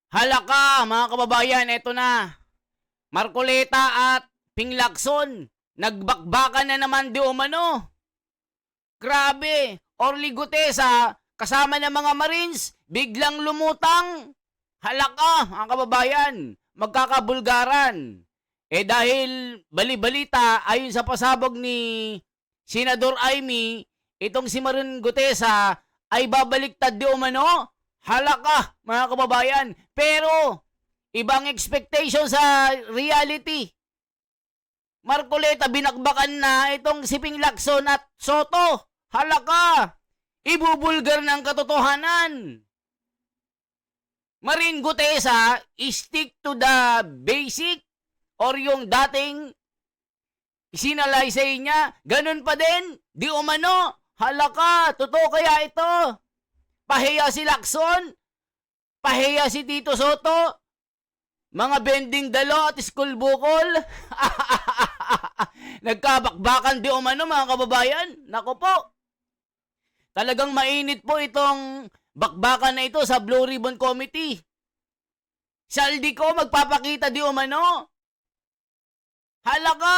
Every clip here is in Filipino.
Halaka, mga kababayan, eto na. Marcoleta at Ping Lacson, nagbakbakan na naman di umano. Grabe, Orly Gutesa, kasama ng mga Marines, biglang lumutang. Halaka, mga kababayan, magkakabulgaran. Dahil bali-balita, ayon sa pasabog ni Senador Amy, itong si Marin Gutesa ay babaliktad di umano. Halaka, mga kababayan. Pero, ibang expectation sa reality. Marcoleta, binakbakan na itong si Ping Lacson at Soto. Halaka, ibubulgar ng katotohanan. Marin Gutesa, stick to the basic or yung dating sinalaysay niya, ganun pa din, di umano. Halaka, totoo kaya ito? Pahiya si Lacson, pahiya si Tito Soto, mga bending dalo at school bukol. Nagkabakbakan di umano, mga kababayan. Nako po, talagang mainit po itong bakbakan na ito sa Blue Ribbon Committee. Saldi ko magpapakita di umano. Halaka,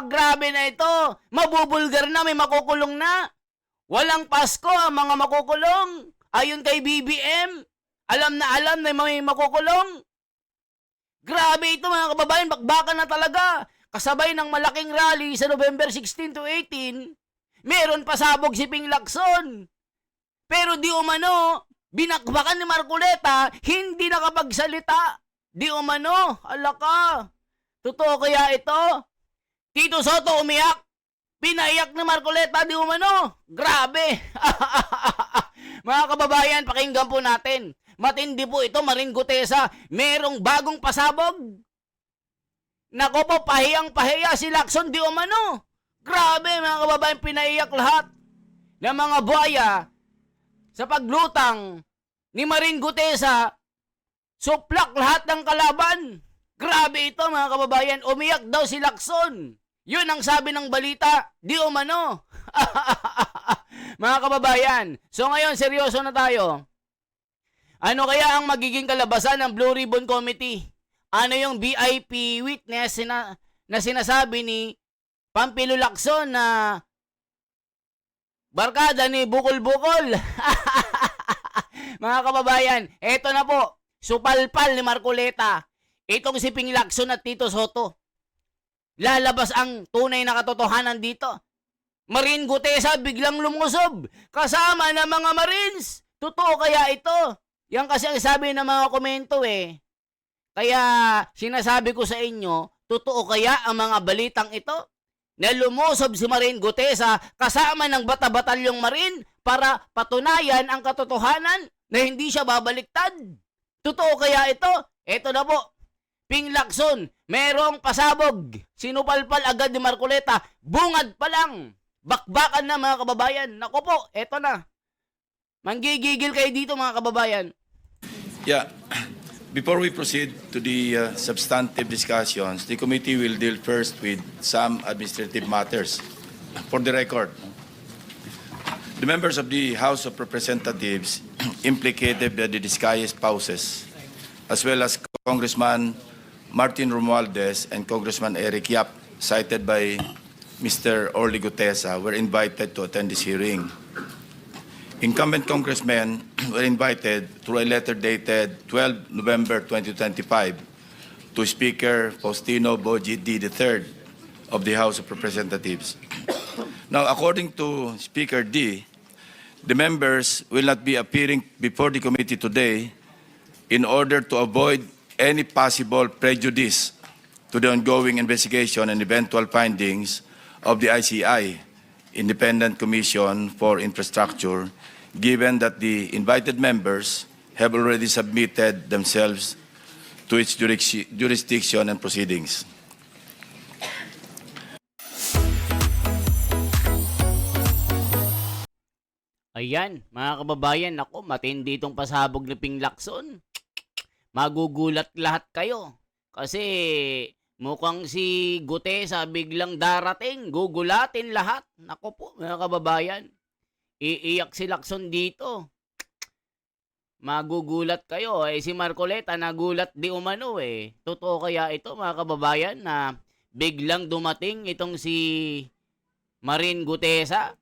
grabe na ito. Mabubulgar na, may makukulong na. Walang Pasko ang mga makukulong. Ayon kay BBM, alam na may makukulong. Grabe ito, mga kababayan, bakbakan na talaga. Kasabay ng malaking rally sa November 16 to 18, meron pasabog si Ping Lacson. Pero di umano, binakbakan ni Marcoleta, hindi nakapagsalita. Di umano, alaka. Totoo kaya ito? Tito Soto umiyak. Pinaiyak ni Marcoleta, di umano. Grabe. Mga kababayan, pakinggan po natin. Matindi po ito, Marin Gutesa. Merong bagong pasabog. Nako po, pahiyang-pahiya si Lacson, di umano. Grabe, mga kababayan, pinaiyak lahat ng mga buhaya sa paglutang ni Marin Gutesa. Suplak lahat ng kalaban. Grabe ito, mga kababayan, umiyak daw si Lacson. Yun ang sabi ng balita, di umano. Mga kababayan, so ngayon seryoso na tayo. Ano kaya ang magiging kalabasan ng Blue Ribbon Committee? Ano yung VIP witness na sinasabi ni Pampilo Lacson na barkada ni Bukol-Bukol? Mga kababayan, eto na po, supalpal ni Marcoleta. Itong si Ping Lacson at Tito Soto. Lalabas ang tunay na katotohanan dito. Marin Gutesa biglang lumusob kasama ng mga Marines. Totoo kaya ito? Yan kasi ang sabi ng mga komento eh. Kaya sinasabi ko sa inyo, totoo kaya ang mga balitang ito? Na lumusob si Marin Gutesa kasama ng bata-batalyong Marine para patunayan ang katotohanan na hindi siya babaliktad. Totoo kaya ito? Ito na po. Ping Lacson, merong pasabog. Sinupalpal agad ni Marcoleta. Bungad pa lang. Bakbakan na, mga kababayan. Nako po, eto na. Manggigigil kayo dito, mga kababayan. Yeah. Before we proceed to the substantive discussions, the committee will deal first with some administrative matters. For the record, the members of the House of Representatives implicated by the disguised spouses, as well as Congressman Martin Romualdez and Congressman Eric Yap, cited by Mr. Orly Gutesa, were invited to attend this hearing. Incumbent congressmen were invited through a letter dated 12 November 2025 to Speaker Faustino Boji D. III of the House of Representatives. Now, according to Speaker D., the members will not be appearing before the committee today in order to avoid any possible prejudice to the ongoing investigation and eventual findings of the ICI, Independent Commission for Infrastructure, given that the invited members have already submitted themselves to its jurisdiction and proceedings. Ayan, mga kababayan, ako, matindi itong pasabog ni Ping Lacson. Magugulat lahat kayo. Kasi mukhang si Gutesa biglang darating, gugulatin lahat. Nako po, mga kababayan. Iiyak si Lacson dito. Magugulat kayo. Si Marcoleta nagulat di umano eh. Totoo kaya ito mga kababayan na biglang dumating itong si Marin Gutesa?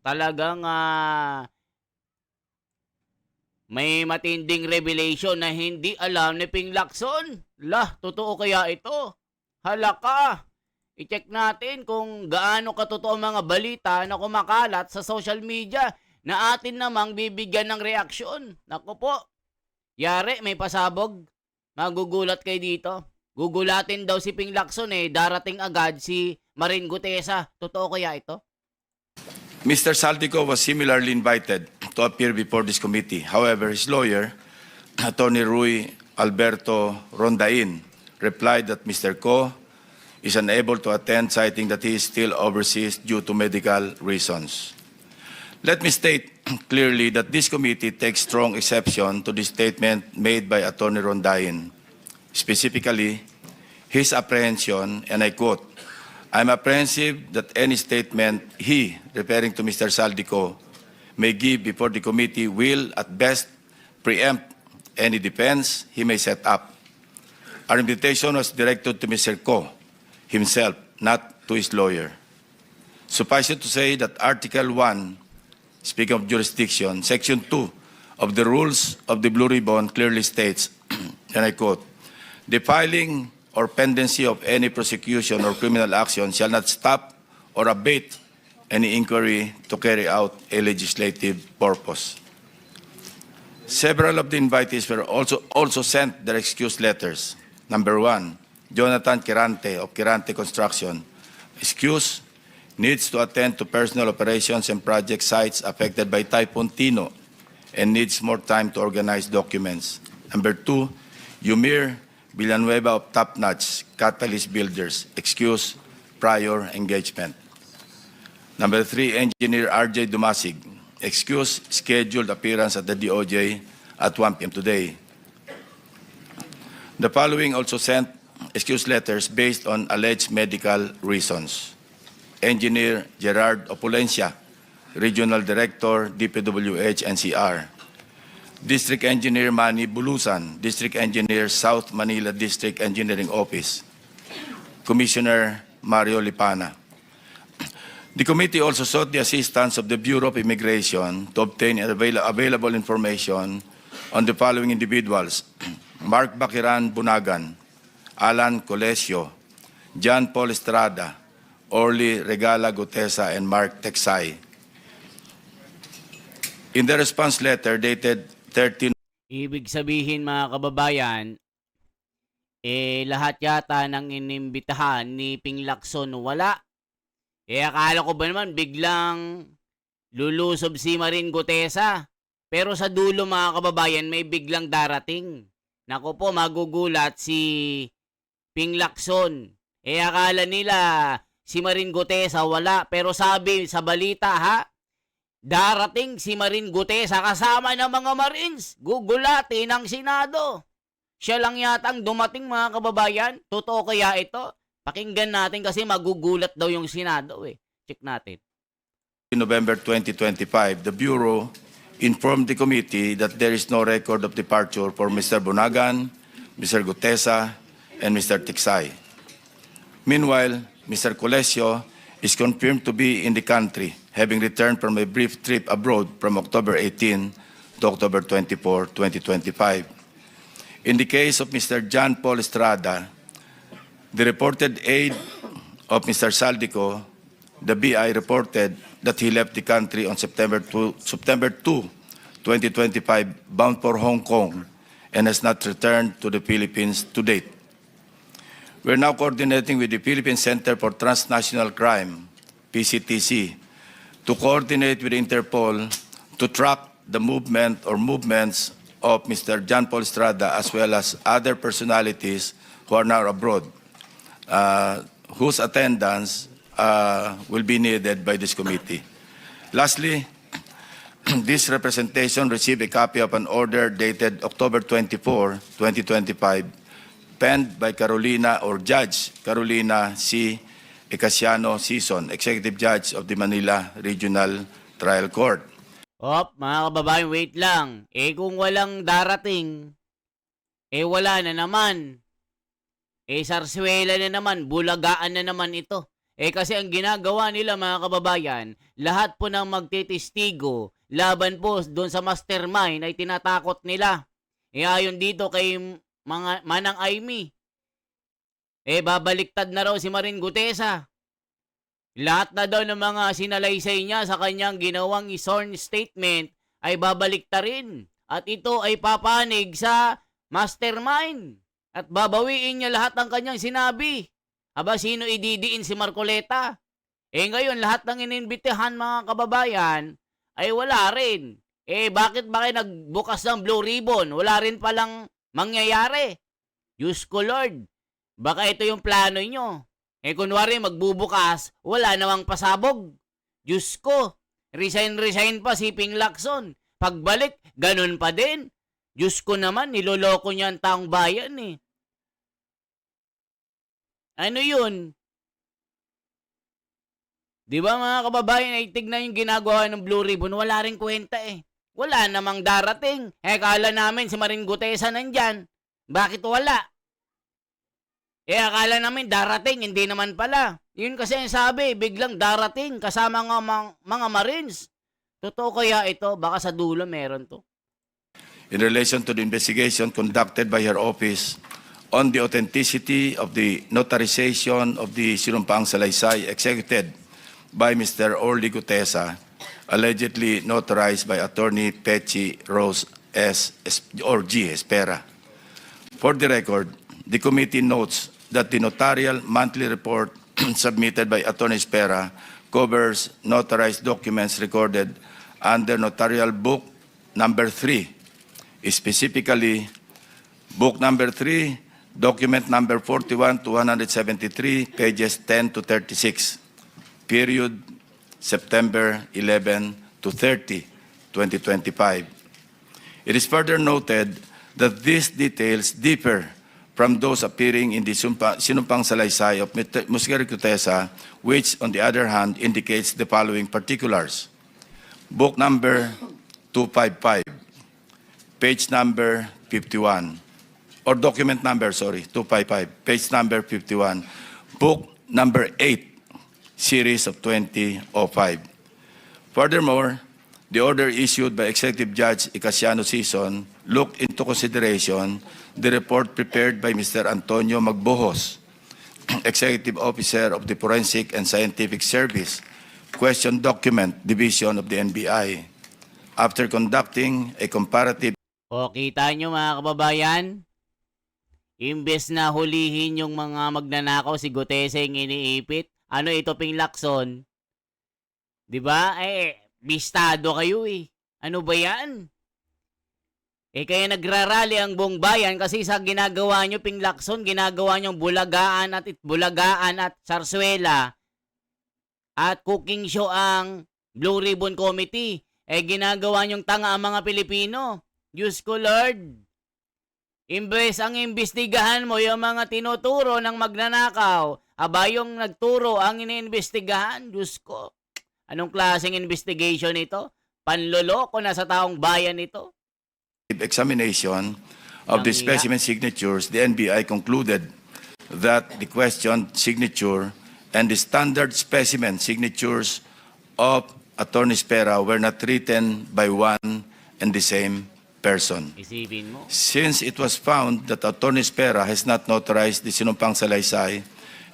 Talagang may matinding revelation na hindi alam ni Ping Lacson. Totoo kaya ito? Halaka! I-check natin kung gaano katotoo ang mga balita na kumakalat sa social media na atin namang bibigyan ng reaksyon. Naku po, yari, may pasabog. Magugulat kayo dito. Gugulatin daw si Ping Lacson darating agad si Marin Gutesa. Totoo kaya ito? Mr. Saldico was similarly invited to appear before this committee. However, his lawyer, Attorney Rui Alberto Rondain, replied that Mr. Ko is unable to attend, citing that he is still overseas due to medical reasons. Let me state clearly that this committee takes strong exception to the statement made by Attorney Rondain. Specifically, his apprehension, and I quote, "I'm apprehensive that any statement he," referring to Mr. Saldico, "may give before the committee will, at best, preempt any defense he may set up." Our invitation was directed to Mr. Ko himself, not to his lawyer. Suffice it to say that Article 1, speaking of jurisdiction, Section 2 of the rules of the Blue Ribbon clearly states, and I quote, "The filing or pendency of any prosecution or criminal action shall not stop or abate any inquiry to carry out a legislative purpose." Several of the invitees were also sent their excuse letters. Number 1, Jonathan Quirante of Quirante Construction. Excuse, needs to attend to personal operations and project sites affected by Typhoon Tino and needs more time to organize documents. Number 2, Yumir Villanueva of Top Notch Catalyst Builders. Excuse, prior engagement. Number 3, Engineer RJ Dumasig. Excuse, scheduled appearance at the DOJ at 1 p.m. today. The following also sent excuse letters based on alleged medical reasons. Engineer Gerard Opulencia, Regional Director, DPWH NCR. District Engineer Manny Bulusan, District Engineer, South Manila District Engineering Office. Commissioner Mario Lipana. The committee also sought the assistance of the Bureau of Immigration to obtain available information on the following individuals: Mark Bakiran Bunagan, Alan Colesio, John Paul Estrada, Orly Regala Gutesa, and Mark Texay. In the response letter dated 13. Ibig sabihin mga kababayan, lahat yata ng inimbitahan ni Ping Lacson wala. Akala ko ba naman biglang lulusob si Marin Gutesa. Pero sa dulo mga kababayan may biglang darating. Nako po, magugulat si Ping Lacson. Akala nila si Marin Gutesa wala. Pero sabi sa balita darating si Marin Gutesa kasama ng mga Marines. Gugulatin ang Senado. Siya lang yatang dumating mga kababayan. Totoo kaya ito? Pakinggan natin kasi magugulat daw yung Senado Check natin. In November 2025, the Bureau informed the committee that there is no record of departure for Mr. Bunagan, Mr. Gutesa, and Mr. Tiksay. Meanwhile, Mr. Colesio is confirmed to be in the country, having returned from a brief trip abroad from October 18 to October 24, 2025. In the case of Mr. John Paul Estrada, the reported aide of Mr. Saldico, the BI reported that he left the country on September 2, 2025, bound for Hong Kong, and has not returned to the Philippines to date. We're now coordinating with the Philippine Center for Transnational Crime, PCTC, to coordinate with Interpol to track the movement or movements of Mr. John Paul Estrada as well as other personalities who are now abroad, whose attendance will be needed by this committee. Lastly, this representation received a copy of an order dated October 24, 2025, penned by Carolina or Judge Carolina C. Ecasiano Sison, Executive Judge of the Manila Regional Trial Court. Mga kababayan, wait lang. Kung walang darating, wala na naman. Sarsuela na naman, bulagaan na naman ito. Kasi ang ginagawa nila mga kababayan, lahat po ng magtitistigo, laban po doon sa mastermind ay tinatakot nila. Ayon dito kay mga Manang Aimee, babaliktad na raw si Marin Gutesa. Lahat na daw ng mga sinalaysay niya sa kanyang ginawang sworn statement ay babaliktarin. At ito ay papanig sa mastermind. At babawiin niya lahat ng kanyang sinabi. Aba, sino ididiin si Marcoleta? Ngayon, lahat ng inimbitehan mga kababayan ay wala rin. Bakit ba kayo nagbukas ng Blue Ribbon? Wala rin palang mangyayari. Diyos ko Lord, baka ito yung plano nyo. Kunwari magbubukas, wala namang pasabog. Diyos ko, resign pa si Ping Lacson. Pagbalik, ganun pa din. Diyos ko naman, niloloko niya ang taong bayan eh. Ano yun? Di ba mga kababayan, ay tignan yung ginagawa ng Blue Ribbon, wala rin kwenta eh. Wala namang darating. Kala namin si Marin Gutesa nandyan. Bakit wala? Akala namin darating, hindi naman pala. Yun kasi ang sabi, biglang darating kasama ng mga Marines. Totoo kaya ito? Baka sa dulo meron to. In relation to the investigation conducted by her office on the authenticity of the notarization of the Sinumpang Salaysay executed by Mr. Orly Gutesa, allegedly notarized by Attorney Pechi Rose G. Espera. For the record, the committee notes that the notarial monthly report submitted by Attorney Espera covers notarized documents recorded under Notarial Book Number 3, specifically Book Number 3, Document Number 41 to 173, pages 10 to 36, period September 11 to 30, 2025. It is further noted that these details differ from those appearing in the Sinumpang Salaysay of Mr. Gutesa, which, on the other hand, indicates the following particulars. Book number 255, page number 51, or document number, 255, page number 51, book number 8, series of 2005. Furthermore, the order issued by Executive Judge Icasiano Sison looked into consideration the report prepared by Mr. Antonio Magbohos, Executive Officer of the Forensic and Scientific Service, Question Document Division of the NBI. After conducting a comparative... Kita nyo mga kababayan, imbes na hulihin yung mga magnanakaw, si Gutesa yung iniipit. Ano ito, Ping Lacson? Diba? Bistado kayo eh. Ano ba yan? Kaya nagrarally ang buong bayan kasi sa ginagawa nyo, Ping Lacson, ginagawa nyo bulagaan at sarsuela at cooking show ang Blue Ribbon Committee. Ginagawa nyong tanga ang mga Pilipino. Diyos ko Lord. Imbes ang imbestigahan mo yung mga tinuturo ng magnanakaw, yung nagturo ang iniimbestigahan. Diyos ko. Anong klaseng investigation ito? Panloloko na sa taong bayan ito. Examination of the specimen signatures, the NBI concluded that the questioned signature and the standard specimen signatures of Attorney Espera were not written by one and the same person. Isipin mo. Since it was found that Attorney Espera has not notarized the Sinumpang Salaysay,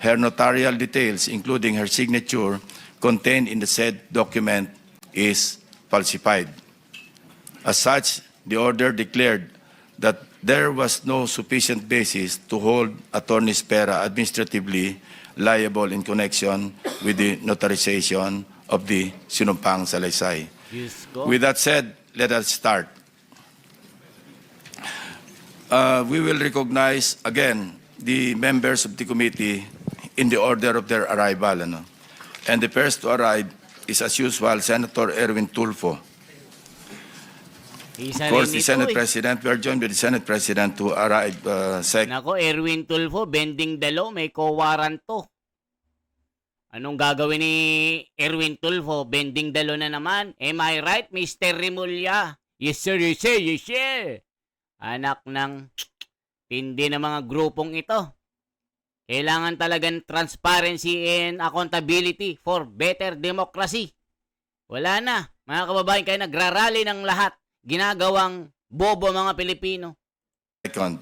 her notarial details, including her signature, contained in the said document is falsified. As such, the order declared that there was no sufficient basis to hold Attorney Espera administratively liable in connection with the notarization of the Sinumpang Salaysay. With that said, let us start. We will recognize again the members of the committee in the order of their arrival. And the first to arrive is, as usual, Senator Erwin Tulfo. Of course, the Senate President, we are joined with the Senate President to arrive Nako, Erwin Tulfo, bending the law, may kawaran to. Anong gagawin ni Erwin Tulfo? Bending dalo na naman. Am I right, Mr. Rimulya? Yes sir, yes sir, yes sir. Anak ng tindi ng mga grupong ito. Kailangan talagang transparency and accountability for better democracy. Wala na. Mga kababayan, kayo nagrarally ng lahat. Ginagawang bobo mga Pilipino. Second.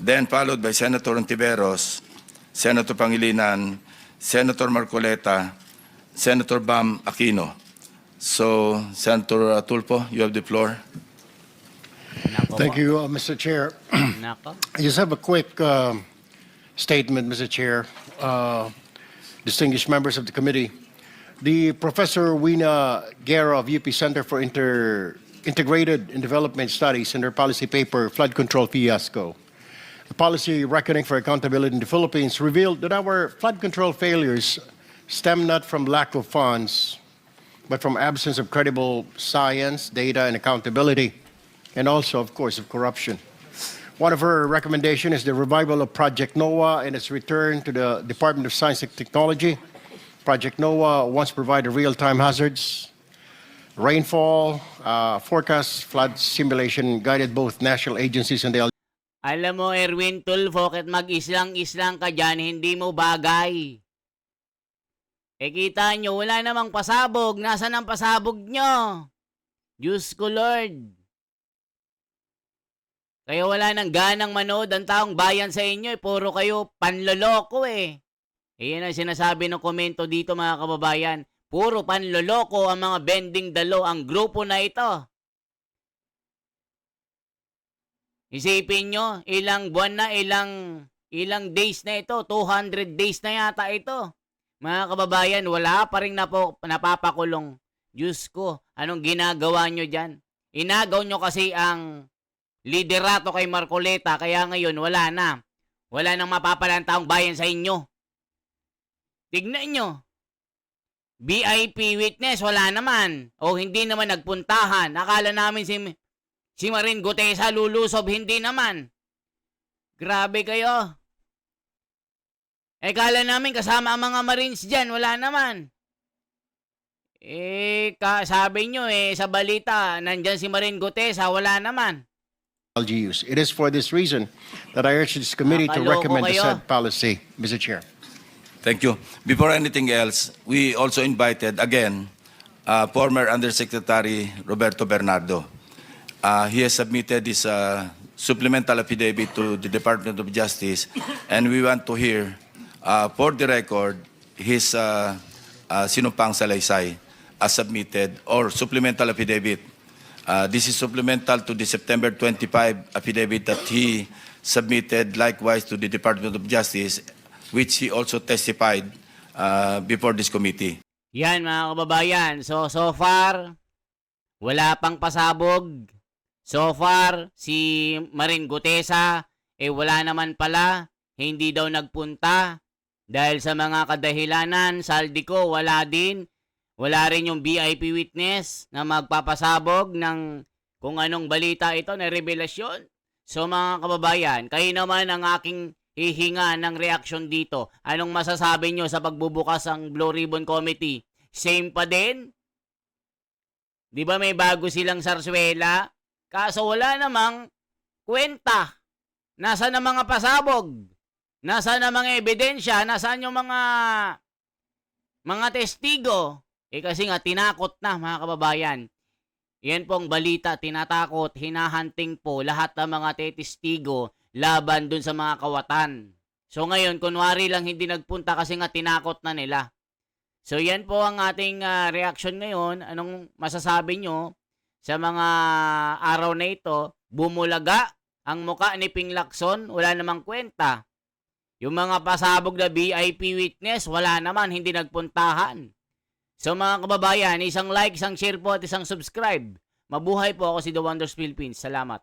Then followed by Senator Ontiveros, Senator Pangilinan, Senator Marcoleta, Senator Bam Aquino. So, Senator Tulfo, you have the floor. Nako Thank po. you, Mr. Chair. Nako. I just have a quick statement, Mr. Chair. Distinguished members of the committee. The Professor Wina Guerra of UP Center for Integrated and Development Studies in their policy paper, Flood Control Fiasco. The policy reckoning for accountability in the Philippines revealed that our flood control failures stem not from lack of funds, but from absence of credible science, data, and accountability, and also, of course, of corruption. One of her recommendations is the revival of Project NOAA and its return to the Department of Science and Technology. Project NOAA once provided real-time hazards, rainfall, forecast, flood simulation, guided both national agencies and the Alam mo, Erwin Tulfo, kahit mag-islang-islang ka dyan, hindi mo bagay. Kita nyo, wala namang pasabog. Nasaan ang pasabog nyo? Diyos ko, Lord. Kaya wala nang ganang manood ang taong bayan sa inyo. Puro kayo panloloko eh. Yan ang sinasabi ng komento dito mga kababayan. Puro panloloko ang mga bending dalo, ang grupo na ito. Isipin nyo, ilang buwan na, ilang days na ito, 200 days na yata ito. Mga kababayan, wala pa rin napapakulong. Diyos ko, anong ginagawa nyo dyan? Inagaw nyo kasi ang liderato kay Marcoleta, kaya ngayon wala na. Wala nang mapapalang taong bayan sa inyo. Tignan nyo. VIP witness, wala naman. O hindi naman nagpuntahan. Akala namin si Marin Gutesa lulusob, hindi naman. Grabe kayo. Kala namin kasama ang mga Marines dyan, wala naman. Sabi nyo sa balita, nandyan si Marin Gutesa, wala naman. LGUs. It is for this reason that I urge this committee to Nakaloko recommend the kayo. said policy, Mr. Chair. Thank you. Before anything else, we also invited again former Undersecretary Roberto Bernardo. He has submitted his supplemental affidavit to the Department of Justice, and we want to hear, for the record, his sinumpang salaysay as submitted or supplemental affidavit. This is supplemental to the September 25 affidavit that he submitted likewise to the Department of Justice, which he also testified before this committee. Yan mga kababayan. So far, wala pang pasabog. So far, si Marin Gutesa, wala naman pala. Hindi daw nagpunta. Dahil sa mga kadahilanan, Saldico, wala din. Wala rin yung VIP witness na magpapasabog ng kung anong balita ito na revelasyon. So mga kababayan, kayo naman ang aking hihinga ng reaksyon dito. Anong masasabi nyo sa pagbubukas ng Blue Ribbon Committee? Same pa din? Di ba may bago silang sarswela? Kaso wala namang kwenta. Nasaan ang mga pasabog? Nasaan ang mga ebidensya? Nasaan yung mga testigo? Kasi nga tinakot na mga kababayan. Yan pong balita, tinatakot, hinahunting po lahat ng mga testigo laban dun sa mga kawatan. So ngayon, kunwari lang hindi nagpunta kasi nga tinakot na nila. So yan po ang ating reaction ngayon. Anong masasabi nyo sa mga araw na ito? Bumulaga ang muka ni Ping Lacson, wala namang kwenta. Yung mga pasabog na VIP witness, wala naman, hindi nagpuntahan. So mga kababayan, isang like, isang share po at isang subscribe. Mabuhay po, ako si The Wonders Philippines. Salamat.